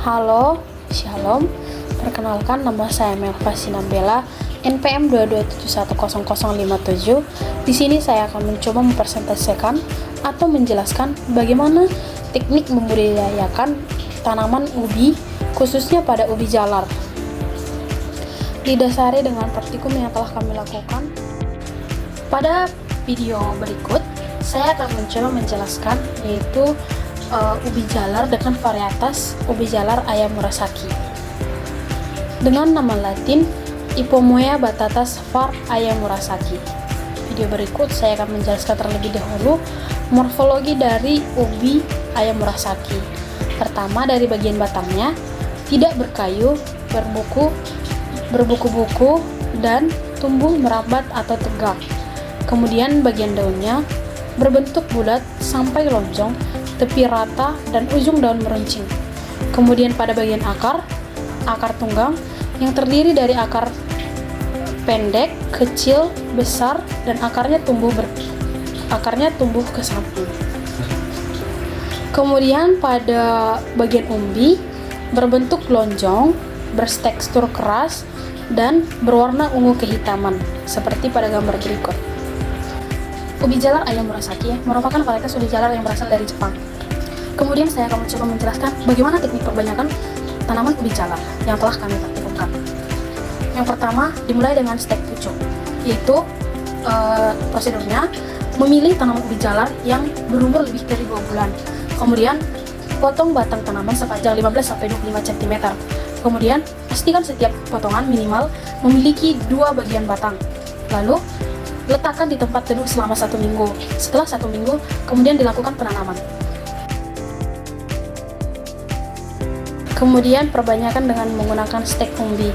Halo, Shalom. Perkenalkan, nama saya Melva Sinambela, NPM 227100057. Di sini saya akan mencoba mempresentasikan atau menjelaskan bagaimana teknik membudidayakan tanaman ubi, khususnya pada ubi jalar. Didasari dengan praktikum yang telah kami lakukan. Pada video berikut, saya akan mencoba menjelaskan yaitu ubi jalar dengan varietas ubi jalar ayam Murasaki dengan nama Latin Ipomoea batatas var ayam Murasaki. Video berikut saya akan menjelaskan terlebih dahulu morfologi dari ubi ayam Murasaki. Pertama, dari bagian batangnya tidak berkayu, berbuku-buku dan tumbuh merambat atau tegak. Kemudian bagian daunnya berbentuk bulat sampai lonjong, tepi rata, dan ujung daun meruncing. Kemudian pada bagian akar tunggang yang terdiri dari akar pendek, kecil, besar, dan akarnya tumbuh ke samping. Kemudian pada bagian umbi berbentuk lonjong, bertekstur keras, dan berwarna ungu kehitaman seperti pada gambar berikut. Ubi jalar ayam Murasaki merupakan varietas ubi jalar yang berasal dari Jepang. Kemudian saya akan mencoba menjelaskan bagaimana teknik perbanyakan tanaman ubi jalar yang telah kami praktikkan. Yang pertama, dimulai dengan stek pucuk, yaitu prosedurnya memilih tanaman ubi jalar yang berumur lebih dari 2 bulan. Kemudian potong batang tanaman sepanjang 15-25 cm. Kemudian pastikan setiap potongan minimal memiliki 2 bagian batang. Lalu letakkan di tempat teduh selama 1 minggu. Setelah 1 minggu, kemudian dilakukan penanaman. Kemudian perbanyakan dengan menggunakan stek umbi,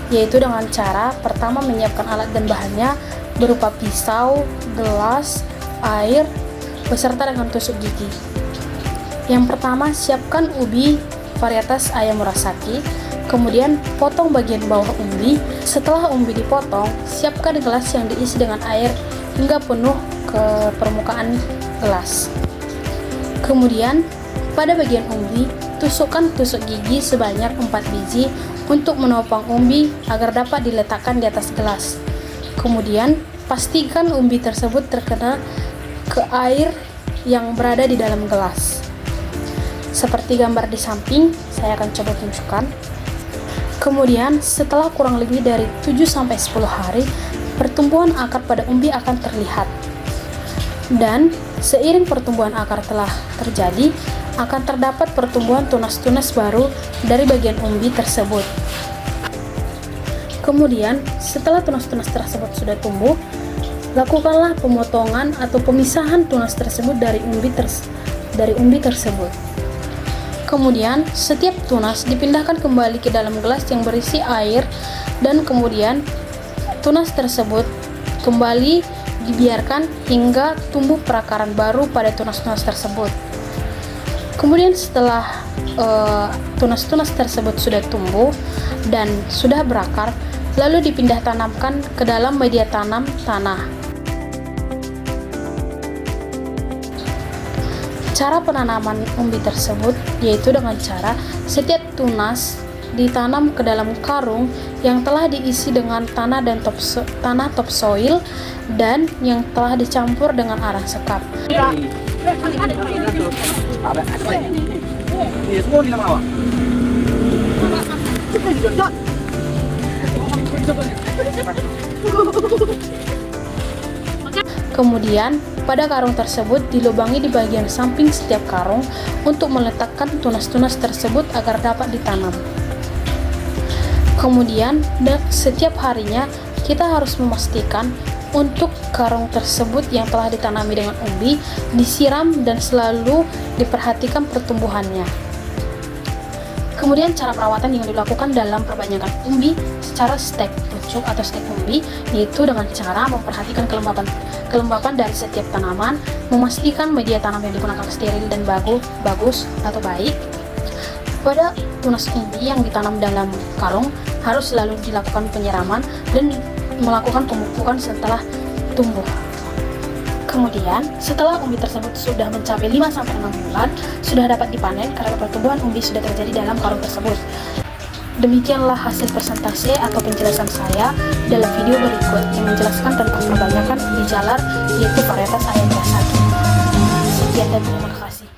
yaitu dengan cara pertama menyiapkan alat dan bahannya berupa pisau, gelas, air, beserta dengan tusuk gigi. Yang pertama, siapkan ubi varietas ayam Murasaki. Kemudian potong bagian bawah umbi. Setelah umbi dipotong, siapkan gelas yang diisi dengan air hingga penuh ke permukaan gelas. Kemudian pada bagian umbi, tusukkan tusuk gigi sebanyak 4 biji untuk menopang umbi agar dapat diletakkan di atas gelas. Kemudian pastikan umbi tersebut terkena ke air yang berada di dalam gelas. Seperti gambar di samping, saya akan coba tunjukkan. Kemudian setelah kurang lebih dari 7-10 hari, pertumbuhan akar pada umbi akan terlihat. Dan seiring pertumbuhan akar telah terjadi, akan terdapat pertumbuhan tunas-tunas baru dari bagian umbi tersebut. Kemudian setelah tunas-tunas tersebut sudah tumbuh, lakukanlah pemotongan atau pemisahan tunas tersebut dari umbi tersebut. Kemudian setiap tunas dipindahkan kembali ke dalam gelas yang berisi air, dan kemudian tunas tersebut kembali dibiarkan hingga tumbuh perakaran baru pada tunas-tunas tersebut. Kemudian setelah tunas-tunas tersebut sudah tumbuh dan sudah berakar, lalu dipindah tanamkan ke dalam media tanam tanah. Cara penanaman umbi tersebut yaitu dengan cara setiap tunas ditanam ke dalam karung yang telah diisi dengan tanah topsoil dan yang telah dicampur dengan arang sekam. Kemudian pada karung tersebut dilubangi di bagian samping setiap karung untuk meletakkan tunas-tunas tersebut agar dapat ditanam. Kemudian setiap harinya kita harus memastikan untuk karung tersebut yang telah ditanami dengan umbi disiram dan selalu diperhatikan pertumbuhannya. Kemudian cara perawatan yang dilakukan dalam perbanyakan umbi secara stek pucuk atau stek umbi yaitu dengan cara memperhatikan kelembapan dari setiap tanaman, memastikan media tanam yang digunakan steril dan bagus atau baik. Pada tunas umbi yang ditanam dalam karung harus selalu dilakukan penyiraman dan melakukan pemupukan setelah tumbuh. Kemudian, setelah umbi tersebut sudah mencapai 5-6 bulan, sudah dapat dipanen karena pertumbuhan umbi sudah terjadi dalam karung tersebut. Demikianlah hasil persentase atau penjelasan saya dalam video berikut yang menjelaskan tentang perbanyakan umbi jalar, yaitu varietas Ayam Satu. Sekian dan terima kasih.